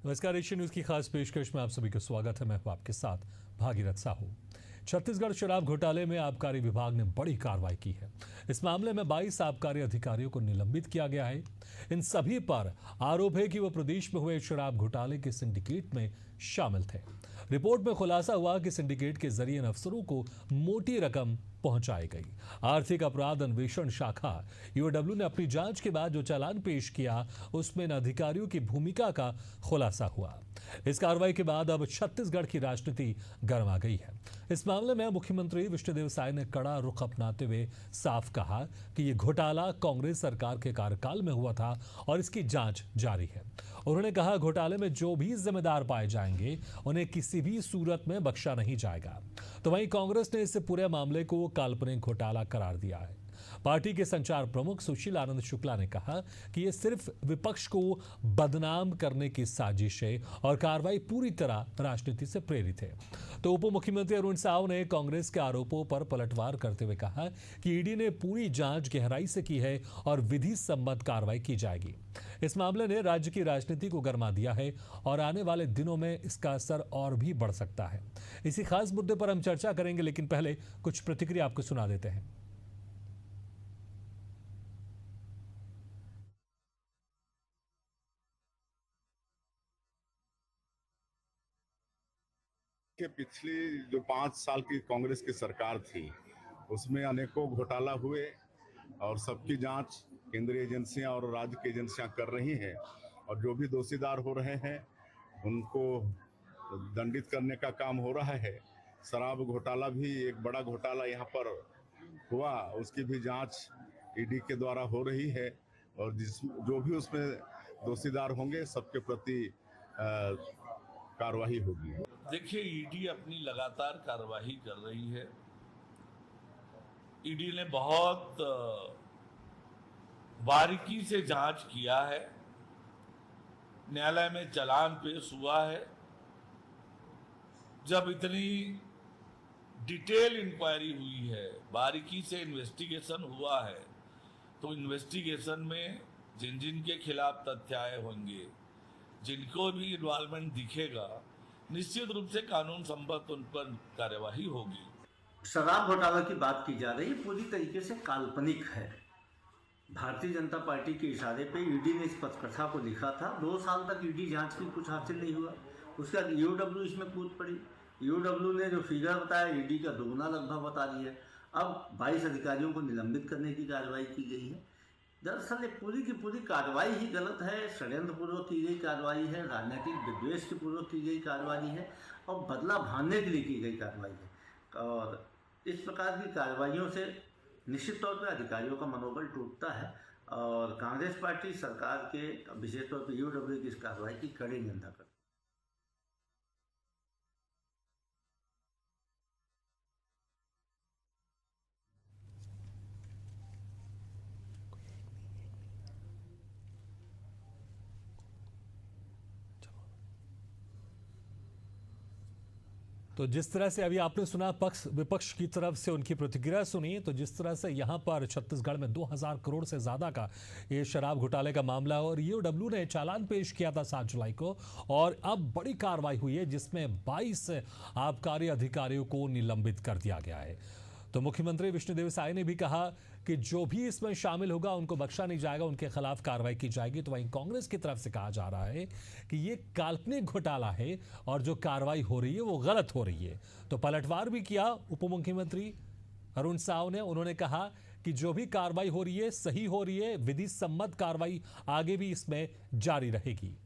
नमस्कार, Asian news की खास पेशकश में आप सभी का स्वागत है। मैं हूं आपके साथ भागीरथ साहू। छत्तीसगढ़ शराब घोटाले में आबकारी विभाग ने बड़ी कार्रवाई की है। इस मामले में 22 आबकारी अधिकारियों को निलंबित किया गया है। इन सभी पर आरोप है कि वो प्रदेश में हुए शराब घोटाले के सिंडिकेट में शामिल थे। रिपोर्ट में खुलासा हुआ कि सिंडिकेट के जरिए इन अफसरों को मोटी रकम पहुंचाई गई। आर्थिक अपराध अन्वेषण शाखा ईओडब्ल्यू ने अपनी जांच के बाद जो चालान पेश किया उसमें इन अधिकारियों की भूमिका का खुलासा हुआ। इस कार्रवाई के बाद अब छत्तीसगढ़ की राजनीति गर्मा गई है। इस मामले में मुख्यमंत्री विष्णुदेव साय ने कड़ा रुख अपनाते हुए साफ कहा कि यह घोटाला कांग्रेस सरकार के कार्यकाल में हुआ था और इसकी जांच जारी है। उन्होंने कहा, घोटाले में जो भी जिम्मेदार पाए जाएंगे उन्हें किसी भी सूरत में बख्शा नहीं जाएगा। तो वहीं कांग्रेस ने इस पूरे मामले को काल्पनिक घोटाला करार दिया है। पार्टी के संचार प्रमुख सुशील आनंद शुक्ला ने कहा कि यह सिर्फ विपक्ष को बदनाम करने की साजिश है और कार्रवाई पूरी तरह राजनीति से प्रेरित है। तो उप मुख्यमंत्री अरुण साव ने कांग्रेस के आरोपों पर पलटवार करते हुए कहा कि ईडी ने पूरी जांच गहराई से की है और विधि सम्मत कार्रवाई की जाएगी। इस मामले ने राज्य की राजनीति को गरमा दिया है और आने वाले दिनों में इसका असर और भी बढ़ सकता है। इसी खास मुद्दे पर हम चर्चा करेंगे, लेकिन पहले कुछ प्रतिक्रिया आपको सुना देते हैं। कि पिछली जो 5 साल की कांग्रेस की सरकार थी उसमें अनेकों घोटाला हुए और सबकी जांच केंद्रीय एजेंसियां और राज्य की एजेंसियां कर रही हैं और जो भी दोषीदार हो रहे हैं उनको दंडित करने का काम हो रहा है। शराब घोटाला भी एक बड़ा घोटाला यहाँ पर हुआ, उसकी भी जांच ईडी के द्वारा हो रही है और जो भी उसमें दोषीदार होंगे सबके प्रति कार्रवाई होगी। देखिए, ईडी अपनी लगातार कार्रवाई कर रही है। ईडी ने बहुत बारीकी से जांच किया है। न्यायालय में चालान पेश हुआ है। जब इतनी डिटेल इंक्वायरी हुई है, बारीकी से इन्वेस्टिगेशन हुआ है, तो इन्वेस्टिगेशन में जिन जिन के खिलाफ तथ्य आए होंगे, जिनको भी इन्वॉल्वमेंट दिखेगा, निश्चित रूप से कानून संबद्ध उन पर कार्यवाही होगी। शराब घोटाला की बात की जा रही है, पूरी तरीके से काल्पनिक है। भारतीय जनता पार्टी के इशारे पे ईडी ने इस पत्रकथा को लिखा था। 2 साल तक ईडी जांच की कुछ हासिल नहीं हुआ। उसके बाद ईओडब्ल्यू इसमें कूद पड़ी। ईओडब्ल्यू ने जो फिगर बताया, ईडी का दोगुना लगभग बता दिया। अब 22 अधिकारियों को निलंबित करने की कार्रवाई की गई है। दरअसल ये पूरी की पूरी कार्रवाई ही गलत है। षड्यंत्रपूर्वक की गई कार्रवाई है, राजनीतिक विद्वेष के पूर्वक की गई कार्रवाई है और बदला भानने के लिए की गई कार्रवाई है। और इस प्रकार की कार्रवाइयों से निश्चित तौर पर अधिकारियों का मनोबल टूटता है और कांग्रेस पार्टी सरकार के विशेष तौर पर ईओडब्ल्यू की इस कार्रवाई की कड़ी निंदा करती है। तो जिस तरह से अभी आपने सुना पक्ष विपक्ष की तरफ से उनकी प्रतिक्रिया सुनी, तो जिस तरह से यहां पर छत्तीसगढ़ में 2000 करोड़ से ज्यादा का ये शराब घोटाले का मामला और ईओडब्ल्यू ने चालान पेश किया था 7 जुलाई को और अब बड़ी कार्रवाई हुई है जिसमें 22 आबकारी अधिकारियों को निलंबित कर दिया गया है। तो मुख्यमंत्री विष्णुदेव साय ने भी कहा कि जो भी इसमें शामिल होगा उनको बख्शा नहीं जाएगा, उनके खिलाफ कार्रवाई की जाएगी। तो वहीं कांग्रेस की तरफ से कहा जा रहा है कि ये काल्पनिक घोटाला है और जो कार्रवाई हो रही है वो गलत हो रही है। तो पलटवार भी किया उप मुख्यमंत्री अरुण साव ने। उन्होंने कहा कि जो भी कार्रवाई हो रही है सही हो रही है, विधि सम्मत कार्रवाई आगे भी इसमें जारी रहेगी।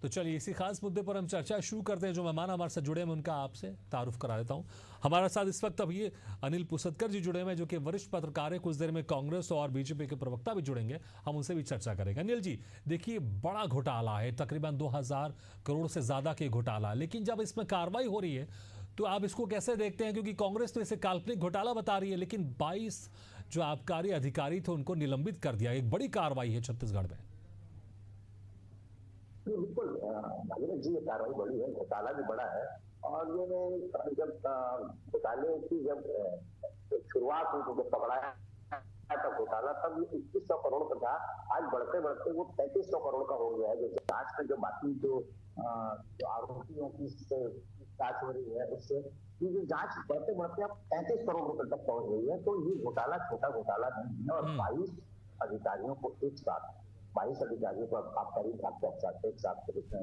तो चलिए इसी खास मुद्दे पर हम चर्चा शुरू करते हैं। जो मेहमान हमारे साथ जुड़े हैं उनका आपसे तारुफ करा देता हूं। हमारे साथ इस वक्त अभी अनिल पुसदकर जी जुड़े हैं जो कि वरिष्ठ पत्रकार हैं। कुछ देर में कांग्रेस और बीजेपी के प्रवक्ता भी जुड़ेंगे, हम उनसे भी चर्चा करेंगे। अनिल जी, देखिए बड़ा घोटाला है, तकरीबन 2000 करोड़ से ज्यादा के घोटाला, लेकिन जब इसमें कार्रवाई हो रही है तो आप इसको कैसे देखते हैं? क्योंकि कांग्रेस तो इसे काल्पनिक घोटाला बता रही है, लेकिन 22 जो आबकारी अधिकारी थे उनको निलंबित कर दिया। एक बड़ी कार्रवाई है छत्तीसगढ़ में। बिल्कुल भागीरथ जी, ये कार्रवाई बड़ी है, घोटाला भी बड़ा है। और ये जब घोटाले की जब शुरुआत हुई, तो पकड़ाया का घोटाला तब ये 2100 करोड़ का था, आज बढ़ते बढ़ते वो 3500 करोड़ का हो गया है। जो जांच में जो बाकी जो आरोपियों की जांच हो रही है, उससे ये जो जांच बढ़ते बढ़ते अब 35 करोड़ रुपए तक पहुंच गई है। तो ये घोटाला छोटा घोटाला नहीं है। और 22 अधिकारियों को एक साथ 22 अधिकारियों को आबकारी विभाग के साथ एक साथ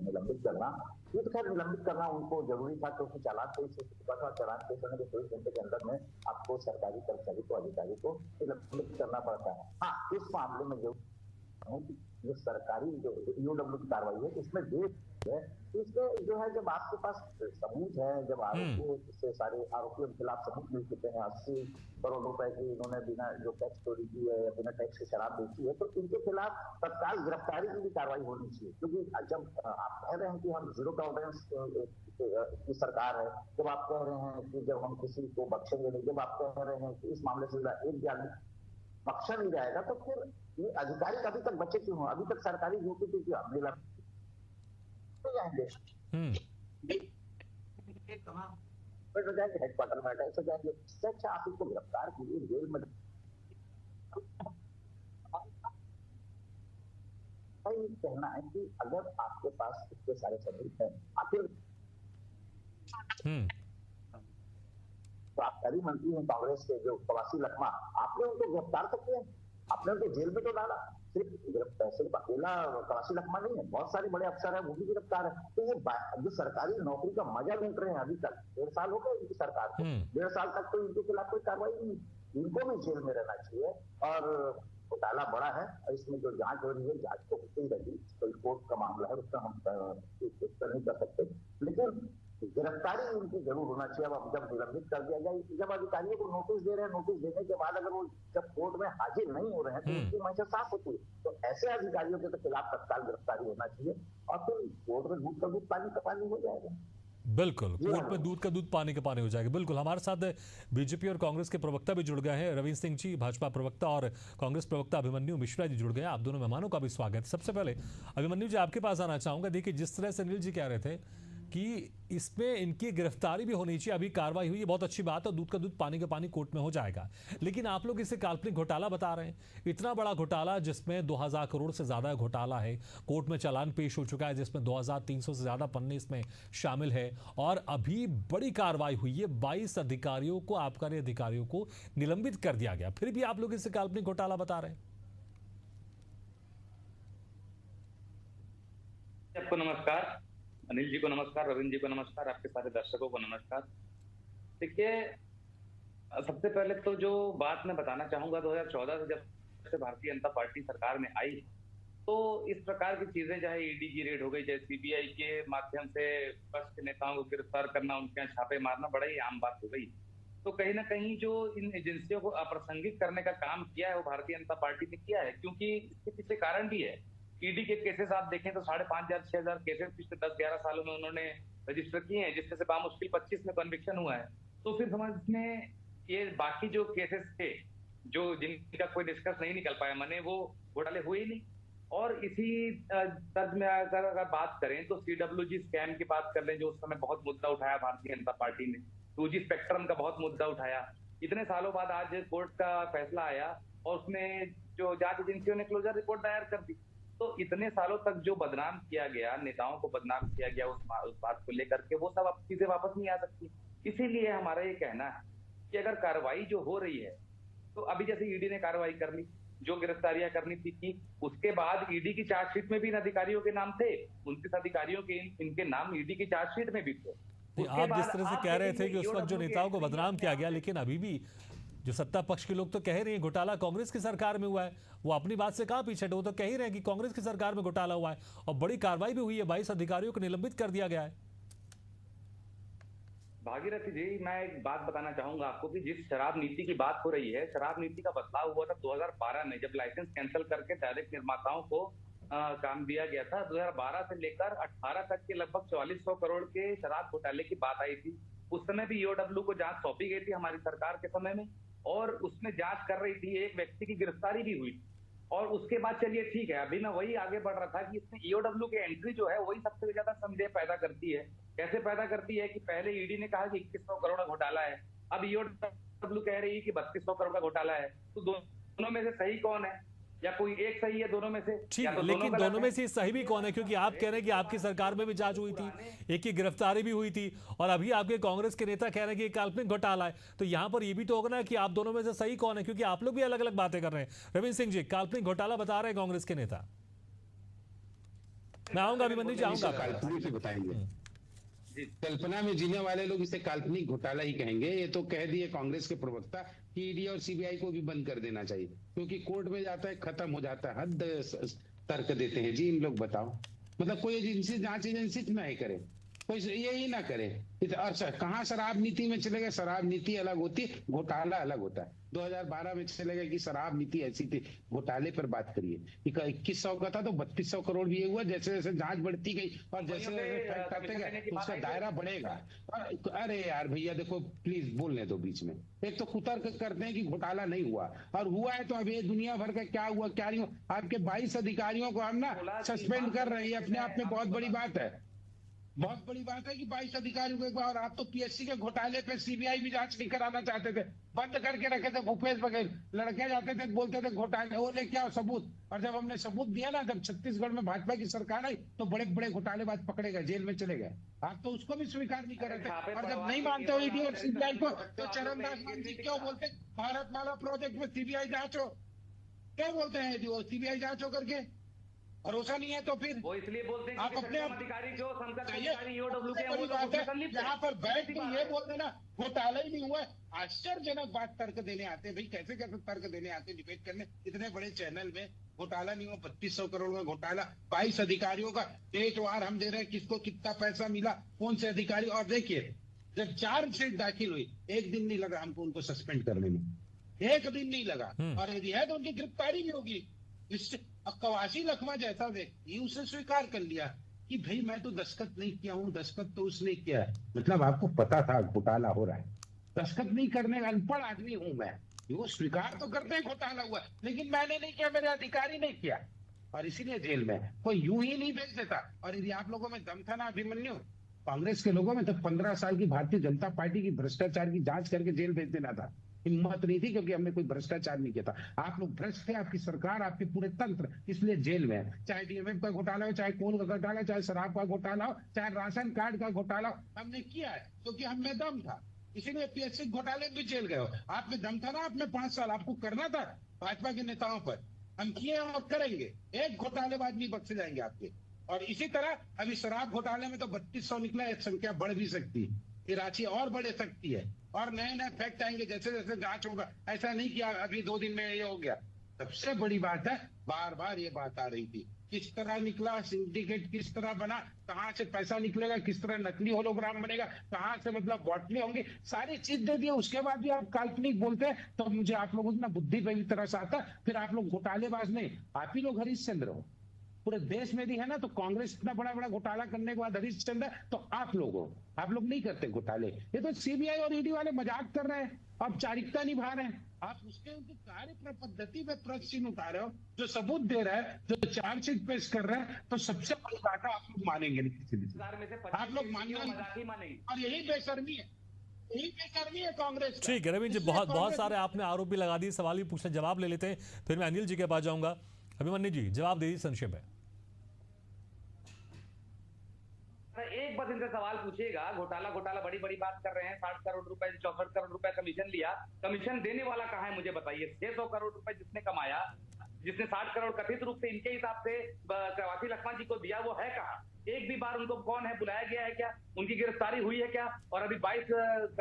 निलंबित करना, ये तो खैर निलंबित करना उनको जरूरी था, क्योंकि चालान पेश हो चुका था। चालान पेश होने के 24 घंटे के अंदर में आपको सरकारी कर्मचारी को, अधिकारी को निलंबित करना पड़ता है। हाँ, इस मामले में जो सरकारी जो ईओडब्ल्यू की कार्रवाई है, इसमें देश है, इसमें जो है जब आपके पास सबूत है, जब आरोपियों से सारे आरोपियों के खिलाफ सबूत मिल चुके हैं, 80 करोड़ रुपए की इन्होंने बिना जो टैक्स चोरी की है या बिना टैक्स की शराब बेची है, तो इनके खिलाफ तत्काल गिरफ्तारी की भी कार्रवाई होनी चाहिए। क्योंकि जब आप कह रहे हैं कि हम जीरो टॉलरेंस की सरकार है, जब आप कह रहे हैं कि जब हम किसी को बख्शेंगे नहीं, जब आप कह रहे हैं कि इस मामले से एक भी आदमी बख्शा नहीं जाएगा, तो फिर ये अधिकारी अभी तक बचे क्यों हो? अभी तक सरकारी ड्यूटी पे क्यों हमने जाएंगे हेडक्वार्टर में अटैक हो जाएंगे। इससे अच्छा आप इसको गिरफ्तार कीजिए, जेल में कहना है कि अगर आपके पास इतने सारे सबूत हैं, आखिर तो आबकारी मंत्री हैं कांग्रेस के जो प्रवासी लखमा, आपने उनको गिरफ्तार तो किया, आपने उनको जेल में तो डाला। सिर्फ अकेला प्रवासी लखमा नहीं है, बहुत सारे बड़े अफसर है, वो भी गिरफ्तार है। तो ये जो सरकारी नौकरी का मजा लूट रहे हैं अभी तक, 1.5 साल हो गए इनकी सरकार को, 1.5 साल तक तो इनके खिलाफ कोई कार्रवाई नहीं, इनको भी जेल में रहना चाहिए। और घोटाला बड़ा है और इसमें जो जांच हो रही है, जांच तो होती ही रहेगी, कोई कोर्ट का मामला है, उसका हम नहीं कर सकते, लेकिन गिरफ्तारी उनकी जरूर होना चाहिए। अब जब निलंबित कर दिया जाए, जब अधिकारियों को नोटिस दे रहे हैं, नोटिस देने के बाद अगर वो जब कोर्ट में हाजिर नहीं हो रहे हैं, तो उनकी मंशा साफ होती है। तो ऐसे अधिकारियों के खिलाफ तत्काल गिरफ्तारी होना चाहिए और फिर कोर्ट में दूध का दूध पानी का पानी हो जाएगा। बिल्कुल, कोर्ट में दूध का दूध पानी का पानी हो जाएगा। बिल्कुल, हमारे साथ बीजेपी और कांग्रेस के प्रवक्ता भी जुड़ गए हैं, रविंद्र सिंह जी भाजपा प्रवक्ता और कांग्रेस प्रवक्ता अभिमन्यु मिश्रा जी जुड़ गए हैं। आप दोनों मेहमानों का भी स्वागत। सबसे पहले अभिमन्यु जी आपके पास आना चाहूंगा। देखिए, जिस तरह से अनिल जी कह रहे थे कि इसमें इनकी गिरफ्तारी भी होनी चाहिए, अभी कार्रवाई हुई है, बहुत अच्छी बात है, दूध का दूध पानी का पानी कोर्ट में हो जाएगा, लेकिन आप लोग इसे काल्पनिक घोटाला बता रहे हैं। इतना बड़ा घोटाला जिसमें 2000 करोड़ से ज्यादा घोटाला है, कोर्ट में चालान पेश हो चुका है जिसमें 2300 से ज्यादा पन्ने इसमें शामिल है, और अभी बड़ी कार्रवाई हुई है, 22 अधिकारियों को, आबकारी अधिकारियों को निलंबित कर दिया गया, फिर भी आप लोग इसे काल्पनिक घोटाला बता रहे हैं। आपको नमस्कार, अनिल जी को नमस्कार, रविंद्र जी को नमस्कार, आपके सारे दर्शकों को नमस्कार। देखिए, सबसे पहले तो जो बात मैं बताना चाहूंगा, 2014 से जब से भारतीय जनता पार्टी सरकार में आई, तो इस प्रकार की चीजें, चाहे ईडी की रेड हो गई, चाहे सीबीआई के माध्यम से विपक्ष के नेताओं को गिरफ्तार करना, उनके यहाँ छापे मारना, बड़ा ही आम बात हो गई। तो कहीं ना कहीं जो इन एजेंसियों को अप्रासंगिक करने का काम किया है, वो भारतीय जनता पार्टी ने किया है, क्योंकि इसके पीछे कारण भी है। ईडी के केसेस आप देखें तो 5,500-6,000 केसेस पिछले 10-11 सालों में उन्होंने रजिस्टर किए हैं, जिसमें से बामुश्किल 25 में कन्विक्शन हुआ है। तो फिर समझ में ये बाकी जो केसेस थे, जो जिनका कोई डिस्कस नहीं निकल पाया, माने वो घोटाले हुए ही नहीं। और इसी तर्ज में अगर बात करें तो CWG स्कैम की बात कर लें, जो उस समय बहुत मुद्दा उठाया भारतीय जनता पार्टी ने, 2G स्पेक्ट्रम का बहुत मुद्दा उठाया। इतने सालों बाद आज कोर्ट का फैसला आया और उसमें जो जांच एजेंसियों ने क्लोजर रिपोर्ट दायर कर दी। तो इतने सालों तक जो बदनाम किया गया, नेताओं को बदनाम किया गया उस बात को लेकर के, वो सब अब चीजें वापस नहीं आ सकती। इसीलिए हमारा ये कहना है कि अगर कार्रवाई जो हो रही है, तो अभी जैसे ईडी ने कार्रवाई कर ली, जो गिरफ्तारियां करनी थी की, उसके बाद ईडी की चार्जशीट में भी इन अधिकारियों के नाम थे, 29 अधिकारियों के इनके नाम ईडी की चार्जशीट में भी थे। आप जिस तरह से कह रहे थे कि उस वक्त जो नेताओं को बदनाम किया गया, लेकिन अभी भी जो सत्ता पक्ष के लोग तो कह रहे हैं घोटाला कांग्रेस की सरकार में हुआ है, वो अपनी बात से कहां पीछे, वो तो कह ही रहे हैं कि कांग्रेस की सरकार में घोटाला हुआ है और बड़ी कार्रवाई भी हुई है, 22 अधिकारियों को निलंबित कर दिया गया है। भागीरथी जी, मैं एक बात बताना चाहूंगा आपको कि जिस शराब नीति की बात हो रही है, शराब नीति का बदलाव हुआ था 2012 में, जब लाइसेंस कैंसिल करके डायरेक्ट निर्माताओं को काम दिया गया था। 2012 से लेकर 18 तक के लगभग 4400 करोड़ के शराब घोटाले की बात आई थी। उस समय भी ईओडब्ल्यू को जांच सौंपी गई थी हमारी सरकार के समय में, और उसमें जांच कर रही थी, एक व्यक्ति की गिरफ्तारी भी हुई। और उसके बाद चलिए ठीक है, अभी मैं वही आगे बढ़ रहा था कि इसमें ईओडब्ल्यू की एंट्री जो है वही सबसे ज्यादा संदेह पैदा करती है। कैसे पैदा करती है कि पहले ईडी ने कहा कि 2100 करोड़ का घोटाला है, अब ईओडब्ल्यू कह रही है कि 3200 करोड़ का घोटाला है। तो दोनों में से सही कौन है, या कोई एक सही है दोनों में से, ठीक, या तो लेकिन गलत दोनों हैं। में से सही भी कौन है? क्योंकि आप कह रहे हैं कि आपकी सरकार में भी जांच हुई थी, एक की गिरफ्तारी भी हुई थी, और अभी आपके कांग्रेस के नेता कह रहे हैं कि ये काल्पनिक घोटाला है। तो यहां पर ये भी तो होगा ना कि आप दोनों में से सही कौन है, क्योंकि आप लोग भी अलग अलग बातें कर रहे हैं। रविंद्र सिंह जी, काल्पनिक घोटाला बता रहे हैं कांग्रेस के नेता। मैं आऊंगा अभिमन्यु जी, आऊंगा। काल्पनिक ही बताएंगे। कल्पना में जीने वाले लोग इसे काल्पनिक घोटाला ही कहेंगे। ये तो कह दिए कांग्रेस के प्रवक्ता कि ईडी और सीबीआई को भी बंद कर देना चाहिए, क्योंकि कोर्ट में जाता है, खत्म हो जाता है। हद तर्क देते हैं जी इन लोग। बताओ, मतलब कोई एजेंसी, जांच एजेंसी नहीं करे, कोई यही ना करे। अच्छा, कहाँ शराब नीति में चले गए? शराब नीति अलग होती है, घोटाला अलग होता है। 2012 में चले गए कि शराब नीति ऐसी थी। घोटाले पर बात करिए, 2100 का था तो 3200 करोड़ भी हुआ। जैसे जैसे जांच बढ़ती गई और जैसे जैसे फैक्ट आते गए तो उसका दायरा बढ़ेगा। अरे यार भैया देखो, प्लीज बोलने दो बीच में। एक तो कुतर्क करते हैं कि घोटाला नहीं हुआ, और हुआ है तो अभी दुनिया भर का क्या हुआ क्या नहीं हुआ। आपके 22 अधिकारियों को हम ना सस्पेंड कर रहे हैं, अपने आप में बहुत बड़ी बात है। बहुत बड़ी बात है कि 22 अधिकारियों को एक बार। आप तो पीएससी के घोटाले पे सीबीआई भी जांच नहीं कराना चाहते थे, बंद करके रखे थे। भूपेश बघेल लड़के जाते थे, बोलते थे घोटाले, वो लेके आओ सबूत। और जब हमने सबूत दिया ना, जब छत्तीसगढ़ में भाजपा की सरकार आई तो बड़े बड़े घोटालेबाज पकड़े गए, जेल में चले गए। आप तो उसको भी स्वीकार नहीं कर रहे थे। और जब नहीं मानते हो ईडी और सीबीआई को, तो चरणदास मान जी क्यों बोलते भारतमाला प्रोजेक्ट में सीबीआई जांच हो? क्यों बोलते हैं सीबीआई जांच हो करके? भरोसा नहीं है तो फिर वो इसलिए बोलते हैं आप अपने अधिकारी जो संसद चाहिए। अधिकारी ईओडब्ल्यू के हैं, बड़ी वो तो बात उसमें है, संलिप्त यहाँ है। पर बैठ के ये बोल देना घोटाला ही नहीं हुआ। आश्चर्यजनक बात तर्क देने आते हैं भाई, कैसे कैसे तर्क देने आते हैं डिबेट करने इतने बड़े चैनल में। घोटाला नहीं हुआ, 3200 करोड़ का घोटाला, 22 अधिकारियों का डेटवार हम दे रहे हैं, किसको कितना पैसा मिला, कौन से अधिकारी। और देखिए, जब चार्जशीट दाखिल हुई, एक दिन नहीं लगा हमको उनको सस्पेंड करने में, एक दिन नहीं लगा। और यदि है तो उनकी गिरफ्तारी भी होगी। इससे कवासी लखमा जैसा व्यक्ति उसे स्वीकार कर लिया कि भाई मैं तो दस्तखत नहीं किया हूं, दस्तखत तो उसने किया है। मतलब आपको पता था घोटाला हो रहा है, दस्तखत नहीं करने का अनपढ़ आदमी हूं मैं। वो स्वीकार तो करते हैं घोटाला हुआ, लेकिन मैंने नहीं किया, मेरे अधिकारी नहीं किया, और इसीलिए जेल में। कोई यूं ही नहीं भेज देता। और यदि आप लोगों में दम था ना अभिमन्यु, कांग्रेस के लोगों में, तो 15 साल की भारतीय जनता पार्टी की भ्रष्टाचार की जांच करके जेल भेज देना था। हिम्मत नहीं थी, क्योंकि हमने कोई भ्रष्टाचार नहीं किया था। आप लोग भ्रष्ट थे, आपकी सरकार, आपके पूरे तंत्र, इसलिए जेल में है। चाहे डीएमएफ का घोटाला हो, चाहे कोल का घोटाला हो, चाहे शराब का घोटाला हो, चाहे राशन कार्ड का घोटाला हो, हमने किया है क्योंकि हम में दम था। इसीलिए पीएससी घोटाले भी जेल गए हो। आप में दम था ना, आप में 5 साल आपको करना था भाजपा के नेताओं पर। हम किए और करेंगे, एक घोटालेबाज नहीं बख्शे जाएंगे आपके। और इसी तरह अभी शराब घोटाले में तो 3200 निकला, एक संख्या बढ़ भी सकती है, ये राशि और बढ़ सकती है, और नए नए फैक्ट आएंगे जैसे जैसे जांच होगा। ऐसा नहीं किया अभी 2 दिन में ये हो गया। सबसे बड़ी बात है, बार बार ये बात आ रही थी, किस तरह निकला सिंडिकेट, किस तरह बना, कहां से पैसा निकलेगा, किस तरह नकली होलोग्राम बनेगा, कहां से मतलब बॉटली होंगी, सारी चीज दे दी। उसके बाद भी आप काल्पनिक बोलते हैं, तो मुझे आप लोगों की ना बुद्धि पे भी तरस आता। फिर आप लोग घोटालेबाज नहीं, आप ही लोग हरिश्चंद्र हो। पूरे देश में भी है ना, तो कांग्रेस इतना बड़ा बड़ा घोटाला करने के बाद हरिश्चंद्र, तो आप लोग हो। आप लोग नहीं करते घोटाले। ये तो सीबीआई और ईडी वाले मजाक कर रहे हैं, औपचारिकता निभा रहे हैं। आप उसके उनकी कार्य पद्धति में प्रश्न चिन्ह उठा रहे हो, जो सबूत दे रहे हैं, जो चार्जशीट पेश कर रहे हैं। तो सबसे बड़ी बात है, आप लोग मानेंगे नहीं किसी भी, आप लोग मानेंगे। और यही बेशर्मी है, यही बेशर्मी है कांग्रेस का। ठीक है रविंद्र जी, बहुत सारे आपने आरोप भी लगा दिए। सवाल भी पूछने, जवाब ले लेते हैं, फिर मैं अनिल जी के पास जाऊंगा। अभिमन्यु जी, जवाब दे दीजिए संक्षेप में। एक बस इनसे सवाल पूछिएगा, घोटाला घोटाला बड़ी बड़ी बात कर रहे हैं, 60 करोड़ रुपए 64 करोड़ रुपए कमीशन लिया, कमीशन देने वाला कहाँ है मुझे बताइए। 600 करोड़ रुपए जिसने कमाया, जिसने 60 करोड़ कथित रूप से इनके हिसाब से कवासी लखमा जी को दिया, वो है कहाँ? एक भी बार उनको कौन है, बुलाया गया है क्या? उनकी गिरफ्तारी हुई है क्या? और अभी 22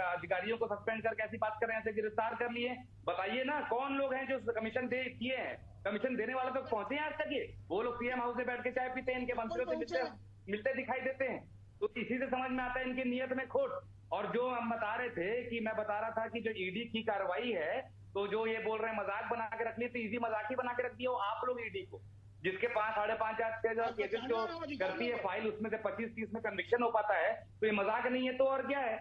अधिकारियों को सस्पेंड करके ऐसी बात कर रहे हैं, ऐसे गिरफ्तार कर लिए। बताइए ना, कौन लोग हैं जो कमीशन दे किए हैं? कमीशन देने वाले तो पहुंचे हैं आज तक? ये वो लोग सीएम हाउस में बैठ के चाय पीते हैं, इनके मंत्रियों से मिलते दिखाई देते हैं। तो इसी से समझ में आता है इनकी नीयत में खोट। और जो हम बता रहे थे कि मैं बता रहा था कि जो ईडी की कार्रवाई है, तो जो ये बोल रहे हैं मजाक बना के रख लिए, तो इजी मजाक ही बना के रख दिया आप लोग ईडी को, जिसके 5-5.5 केसेस जो करती है फाइल, उसमें से 25-30 में कन्विक्शन हो पाता है। तो ये मजाक नहीं है तो और क्या है?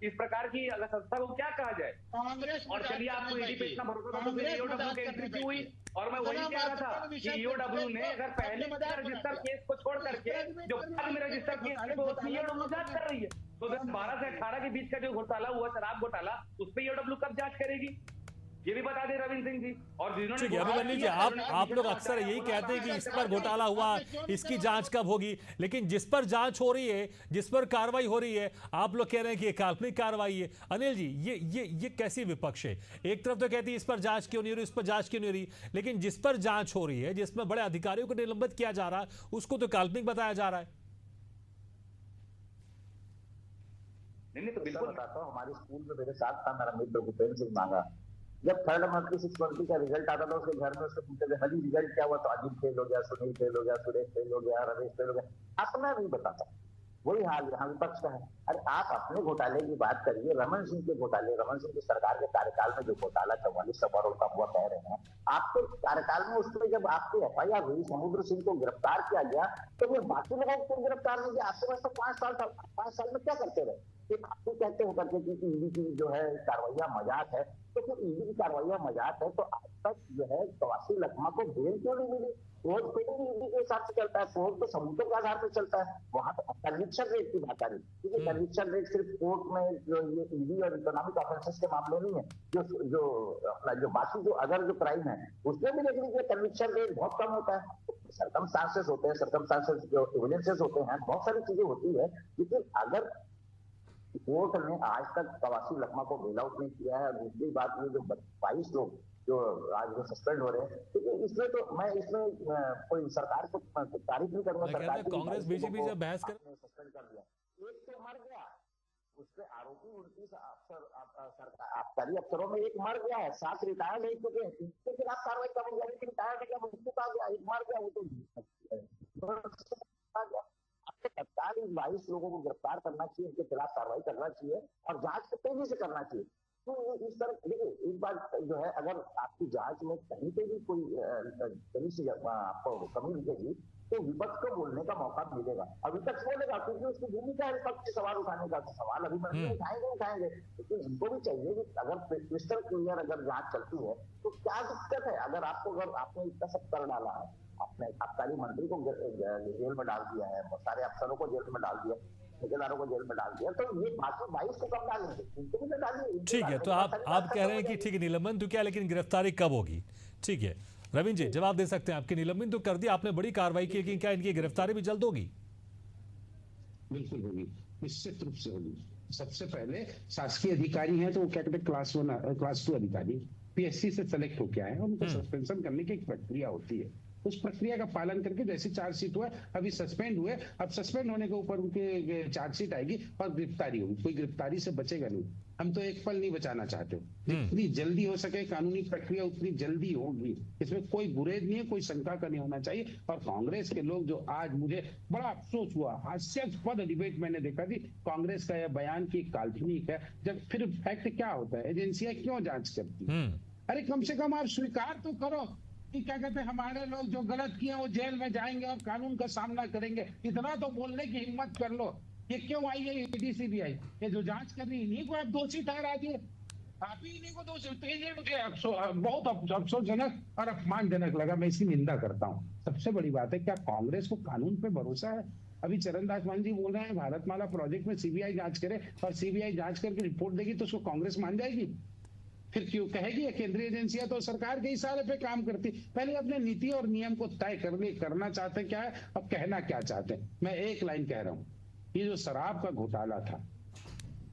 इस प्रकार की अगर संस्था को क्या कहा जाए? और चलिए, आपको ईडी पे इतना भरोसा था तो फिर ईओडब्ल्यू की एंट्री क्यों हुई? और मैं वही कह रहा था कि ईओडब्ल्यू ने अगर पहले रजिस्टर केस को छोड़ करके जो बाद में रजिस्टर केस है, तो उसमें ईओडब्ल्यू जांच कर रही है। तो 12 से 18 के बीच का जो घोटाला हुआ, शराब घोटाला, उस पर ईओडब्ल्यू कब जांच करेगी? ये भी बता दें रविंद्र सिंह जी। और जिन्होंने ठीक है अभिमन्यु जी, आप लोग अक्सर यही कहते हैं कि इस पर घोटाला हुआ, इसकी जांच कब होगी, लेकिन जिस पर जांच हो रही है, जिस पर कार्रवाई हो रही है, आप लोग कह रहे हैं कि ये काल्पनिक कार्रवाई है। अनिल जी, ये कैसी विपक्ष है? एक तरफ तो कहती है इस पर जांच क्यों नहीं हो रही, इस पर जांच क्यों नहीं हो रही, लेकिन जिस पर जांच हो रही है, जिसमें बड़े अधिकारियों को निलंबित किया जा रहा है, उसको तो काल्पनिक बताया जा रहा है। नहीं तो बिल्कुल बताता हूँ, हमारे स्कूल में मेरे साथ था मेरा मित्र भूपेंद्र सिंह मांगा। जब थर्ड मंथली 6 मंथली का रिजल्ट आता था, उसके घर में उससे पूछते थे हली रिजल्ट क्या हुआ, तो अजीत फेल हो गया, सुनील फेल हो गया, सुरेश फेल हो गया, रमेश फेल हो गया। अपना नहीं बताता। वही हाल यहाँ विपक्ष का है। अरे आप अपने घोटाले की बात करिए, रमन सिंह के घोटाले, रमन सिंह की सरकार के कार्यकाल में जो घोटाला 4400 करोड़ का हुआ कह रहे हैं, आपके कार्यकाल में उसमें जब आपकी FIR हुई, समुद्र सिंह को गिरफ्तार किया गया, तो फिर बाकी लोगों को गिरफ्तार नहीं किया? आपके पास तो 5 साल में क्या करते रहे? आप कहते हैं करके कि ईडी की जो है कार्रवाइयां मजाक है, तो फिर ईडी की कार्रवाइयां मजाक है तो आज तक जो है 84 लखमा को बेल क्यों नहीं मिली? कोर्ट तो ईडी के हिसाब से चलता है, कोर्ट तो सबूतों के आधार पर चलता है। वहां तो कन्विक्शन रेट की बात आ रही, क्योंकि कन्विक्शन रेट सिर्फ कोर्ट में जो ये ईडी और इकोनॉमिक ऑफेंसेस के मामले नहीं है, जो बाकी जो अदर जो क्राइम है उसमें भी देख लीजिए कन्विक्शन रेट बहुत कम होता है। सर्कमस्टांसेस होते हैं, सर्कमस्टांसेस जो एविडेंसेस होते हैं, बहुत सारी चीजें होती है। लेकिन अगर कोर्ट ने आज तक 84 लखमा को बेल आउट नहीं किया है, दूसरी बात ये जो 22 लोग जो आज वो सस्पेंड हो रहे हैं, तो इसमें तो मैं इसमें कोई सरकार को तारीफ नहीं करूंगा। सरकार कांग्रेस बीजेपी जब बहस कर सस्पेंड कर दिया, एक तो मर गया, उसके आरोपी 29 आबकारी अफसरों में एक मर गया है, 7 रिटायर्ड हो चुके हैं, इसके खिलाफ कार्रवाई कब हो जाएगी? रिटायर्ड है क्या, मुझे आ गया, एक मर गया, वो तो तत्काल 22 लोगों को गिरफ्तार करना चाहिए, उनके खिलाफ कार्रवाई करना चाहिए और जांच को तेजी से करना चाहिए। तो इस तरह देखिए, एक बात जो है, अगर आपकी जांच में कहीं पे भी कोई कहीं से आपको कमी दिखेगी तो विपक्ष को बोलने का मौका मिलेगा और विपक्ष बोलेगा, क्योंकि उसकी भूमिका है विपक्ष से सवाल उठाने का। सवाल अभी उठाएंगे, लेकिन इनको भी चाहिए कि अगर क्रिस्टल क्लियर अगर जांच चलती है तो क्या दिक्कत है? अगर आपने इतना सब कर डाला है, आपने आबकारी मंत्री को जेल में डाल दिया है, बहुत सारे अफसरों को जेल में डाल दिया, ठेकेदारों को जेल में डाल दिया, तो ये बाकी 22 को कब डालेंगे? इनको भी डालिए। ठीक है, तो आप कह रहे हैं कि ठीक है निलंबन तो क्या, लेकिन गिरफ्तारी कब होगी? ठीक है रविंद्र जी, जवाब दे सकते हैं। आपकी निलंबन तो कर दी, आपने बड़ी कार्रवाई की, लेकिन क्या इनकी गिरफ्तारी भी जल्द होगी? बिल्कुल होगी, निश्चित रूप से होगी। सबसे पहले शासकीय अधिकारी हैं तो वो क्या कहते हैं क्लास 2 अधिकारी PSC से सेलेक्ट होके आए, उनको सस्पेंशन करने की एक प्रक्रिया होती है। उस प्रक्रिया का पालन करके जैसे चार्जशीट हुआ, अभी सस्पेंड हुए, अब सस्पेंड होने के ऊपर उनके चार्जशीट आएगी और गिरफ्तारी होगी। कोई गिरफ्तारी से बचेगा नहीं, हम तो एक पल नहीं बचाना चाहते। जितनी जल्दी हो सके कानूनी प्रक्रिया उतनी जल्दी होगी, इसमें कोई गुरेज नहीं है, कोई शंका का नहीं होना चाहिए। और कांग्रेस के लोग जो आज, मुझे बड़ा अफसोस हुआ, हास्यास्पद डिबेट मैंने देखा थी कांग्रेस का यह बयान की काल्पनिक है, जब फिर फैक्ट क्या होता है, एजेंसियां क्यों जांच करती है? अरे कम से कम आप स्वीकार तो करो कि क्या कहते हैं हमारे लोग जो गलत किए वो जेल में जाएंगे और कानून का सामना करेंगे, इतना तो बोलने की हिम्मत कर लो। ये क्यों आई है ईडी CBI? ये जो जांच कर रही है इन्हीं को आप दोषी ठहरा दिए, आप ही इन्हीं को दोषी। तो ये मुझे बहुत अफसोसजनक और अपमानजनक लगा, मैं इसकी निंदा करता हूँ। सबसे बड़ी बात है, क्या कांग्रेस को कानून पे भरोसा है? अभी चरणदास मान जी बोल रहे हैं भारतमाला प्रोजेक्ट में CBI जांच करे और CBI जांच करके रिपोर्ट देगी तो उसको कांग्रेस मान जाएगी? फिर क्यों कहेगी? केंद्रीय एजेंसियां तो सरकार के इशारे पे काम करती। पहले अपने नीति और नियम को तय करना चाहते क्या है, अब कहना क्या चाहते हैं। मैं एक लाइन कह रहा हूँ, ये जो शराब का घोटाला था,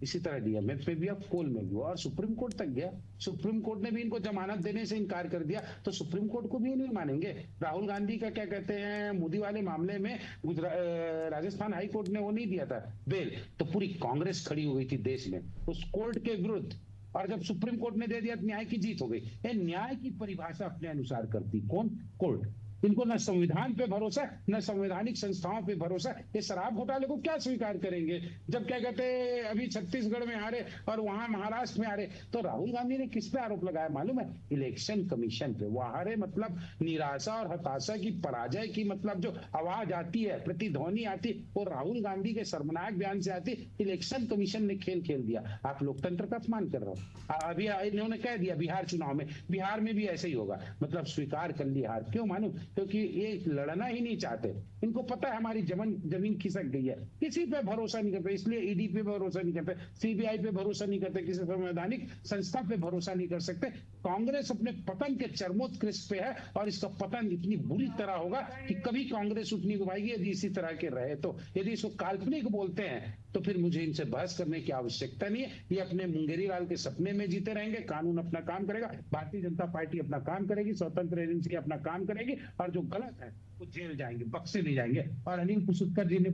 इसी तरह DMF में भी, अब कोल में भी हुआ और सुप्रीम कोर्ट तक गया। सुप्रीम कोर्ट ने भी इनको जमानत देने से इनकार कर दिया, तो सुप्रीम कोर्ट को भी नहीं मानेंगे। राहुल गांधी का क्या कहते हैं मोदी वाले मामले में राजस्थान हाई कोर्ट ने वो नहीं दिया था बेल, तो पूरी कांग्रेस खड़ी हुई थी देश में उस कोर्ट के विरुद्ध, और जब सुप्रीम कोर्ट ने दे दिया तो न्याय की जीत हो गई। ये न्याय की परिभाषा अपने अनुसार करती कौन? कोर्ट। इनको न संविधान पे भरोसा, न संवैधानिक संस्थाओं पे भरोसा। ये शराब घोटाले को क्या स्वीकार करेंगे? जब क्या कहते हैं अभी छत्तीसगढ़ में हारे और वहां महाराष्ट्र में हारे, तो राहुल गांधी ने किस पे आरोप लगाया मालूम है? इलेक्शन कमीशन पे। वो हारे मतलब निराशा और हताशा की, पराजय की मतलब जो आवाज आती है, प्रतिध्वनि आती, वो राहुल गांधी के शर्मनाक बयान से आती। इलेक्शन कमीशन ने खेल दिया। आप लोकतंत्र का अपमान कर रहे हो। अभी इन्होंने कह दिया बिहार चुनाव में, बिहार में भी ऐसे ही होगा, मतलब स्वीकार कर लिया हार। क्यों मालूम? क्योंकि ये लड़ना ही नहीं चाहते। इनको पता है हमारी जमीन खिसक गई है, किसी पे भरोसा नहीं करते, इसलिए ईडी पे भरोसा नहीं करते, सीबीआई पे भरोसा नहीं करते, किसी संवैधानिक संस्था पे भरोसा नहीं कर सकते। कांग्रेस अपने पतन के चरमोत्कर्ष पे है और इसका पतन इतनी बुरी तरह होगा कि कभी कांग्रेस उठ नहीं पाएगी यदि इसी तरह के रहे तो। यदि इसको काल्पनिक बोलते हैं तो फिर मुझे इनसे बहस करने की आवश्यकता नहीं है। ये अपने मुंगेरी लाल के सपने में जीते रहेंगे, कानून अपना काम करेगा, भारतीय जनता पार्टी अपना काम करेगी, स्वतंत्र एजेंसी अपना काम करेगी, और जो गलत है वो जेल जाएंगे, बक्से नहीं जाएंगे। और अनिल कुसुत्कर जी ने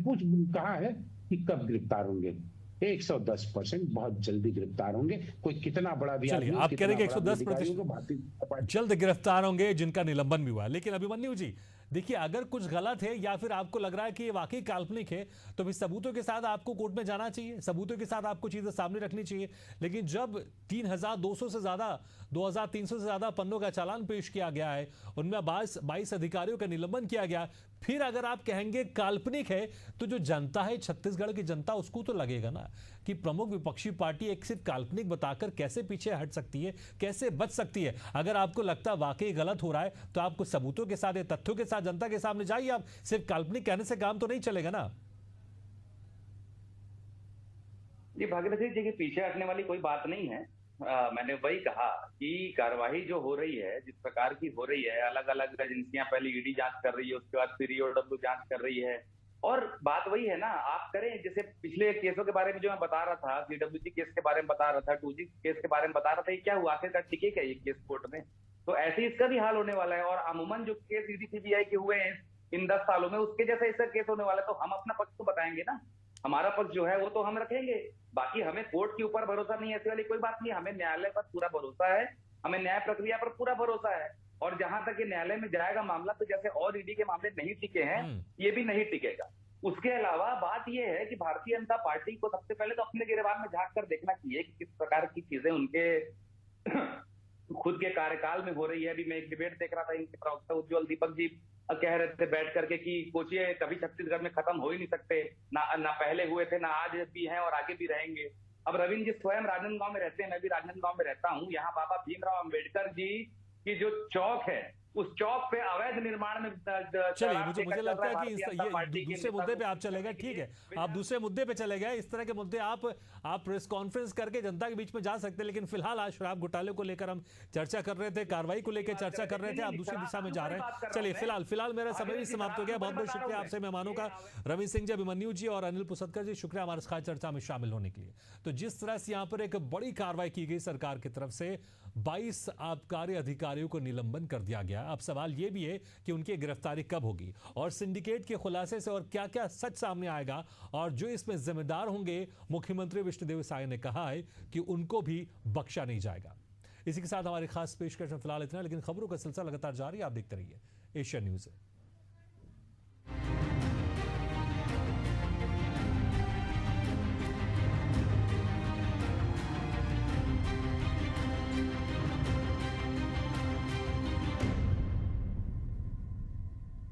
कहा है कि कब गिरफ्तार होंगे, 110% बहुत जल्दी गिरफ्तार होंगे। कोई कितना बड़ा भी चलिए, आप कह रहे हैं 110% जल्द गिरफ्तार होंगे जिनका निलंबन भी हुआ है। लेकिन अभिमन्यु जी देखिए, अगर कुछ गलत है या फिर आपको लग रहा है कि ये वाकई काल्पनिक है तो भी सबूतों के साथ आपको कोर्ट में जाना चाहिए, सबूतों के साथ आपको चीजें सामने रखनी चाहिए। लेकिन जब 3200 से ज्यादा 2300 से ज्यादा पन्नों का चालान पेश किया गया है, उनमें 22 अधिकारियों का निलंबन किया गया, फिर अगर आप कहेंगे काल्पनिक है तो जो जनता है, छत्तीसगढ़ की जनता, उसको तो लगेगा ना कि प्रमुख विपक्षी पार्टी एक सिर्फ काल्पनिक बताकर कैसे पीछे हट सकती है, कैसे बच सकती है। अगर आपको लगता है वाकई गलत हो रहा है तो आपको सबूतों के साथ, तथ्यों के साथ जनता के सामने जाइए। आप सिर्फ काल्पनिक कहने से काम तो नहीं चलेगा ना। जी भागीरथी जी, के पीछे हटने वाली कोई बात नहीं है। मैंने वही कहा कि कार्यवाही जो हो रही है, जिस प्रकार की हो रही है, अलग अलग एजेंसियां पहले ईडी जांच कर रही है, उसके बाद फिर ईओडब्ल्यू जांच कर रही है, और बात वही है ना, आप करें जैसे पिछले केसों के बारे में जो मैं बता रहा था, सीडब्ल्यूजी केस के बारे में बता रहा था, 2G केस के बारे में बता रहा था, ये क्या हुआ, आखिरकार टिके क्या ये केस कोर्ट में? तो ऐसे ही इसका भी हाल होने वाला है। और अमूमन जो केस ईडी सीबीआई के हुए हैं इन 10 सालों में, उसके जैसा इसका केस होने वाला है। तो हम अपना पक्ष तो बताएंगे ना, हमारा पक्ष जो है वो तो हम रखेंगे। बाकी हमें कोर्ट के ऊपर भरोसा नहीं है, ऐसी वाली कोई बात नहीं, हमें न्यायालय पर पूरा भरोसा है, हमें न्याय प्रक्रिया पर पूरा भरोसा है। और जहां तक ये न्यायालय में जाएगा मामला, तो जैसे और ईडी के मामले नहीं टिके हैं, ये भी नहीं टिकेगा। उसके अलावा बात यह है कि भारतीय जनता पार्टी को सबसे पहले तो अपने गिरबान में झांक कर देखना चाहिए कि किस प्रकार की चीजें उनके खुद के कार्यकाल में हो रही है। अभी मैं एक डिबेट देख रहा था, इनके प्रवक्ता उज्ज्वल दीपक जी कह रहे थे बैठ करके कि कोचिए कभी छत्तीसगढ़ में खत्म हो ही नहीं सकते, ना पहले हुए थे, ना आज भी हैं और आगे भी रहेंगे। अब रविंद्र जी स्वयं राजनांदगांव में रहते हैं, मैं भी राजनांदगांव में रहता हूं। यहाँ बाबा भीमराव अंबेडकर जी की जो चौक है, उस चौक पे अवैध निर्माण में चलिए, मुझे लगता है कि ये दूसरे मुद्दे पे आप चले गए। ठीक है, आप दूसरे मुद्दे पे चले गए। इस तरह के मुद्दे आप प्रेस कॉन्फ्रेंस करके जनता के बीच में जा सकते हैं, लेकिन फिलहाल आज शराब घोटाले को लेकर हम चर्चा कर रहे थे, कार्रवाई को लेकर चर्चा कर रहे थे, आप दूसरी दिशा में जा रहे हैं। चलिए, फिलहाल मेरा समय भी समाप्त हो गया। बहुत बहुत शुक्रिया आपसे मेहमानों का, रविंद्र सिंह जी, अभिमन्यु जी और अनिल पुसतकर जी, शुक्रिया हमारे खास चर्चा में शामिल होने के लिए। तो जिस तरह से यहाँ पर एक बड़ी कार्रवाई की गई सरकार की तरफ से, 22 आबकारी अधिकारियों को निलंबन कर दिया गया। अब सवाल यह भी है कि उनकी गिरफ्तारी कब होगी और सिंडिकेट के खुलासे से और क्या-क्या सच सामने आएगा, और जो इसमें जिम्मेदार होंगे, मुख्यमंत्री विष्णुदेव साय ने कहा है कि उनको भी बख्शा नहीं जाएगा। इसी के साथ हमारी खास पेशकश में फिलहाल इतना, लेकिन खबरों का सिलसिला लगातार जारी है। आप देखते रहिए एशिया न्यूज़।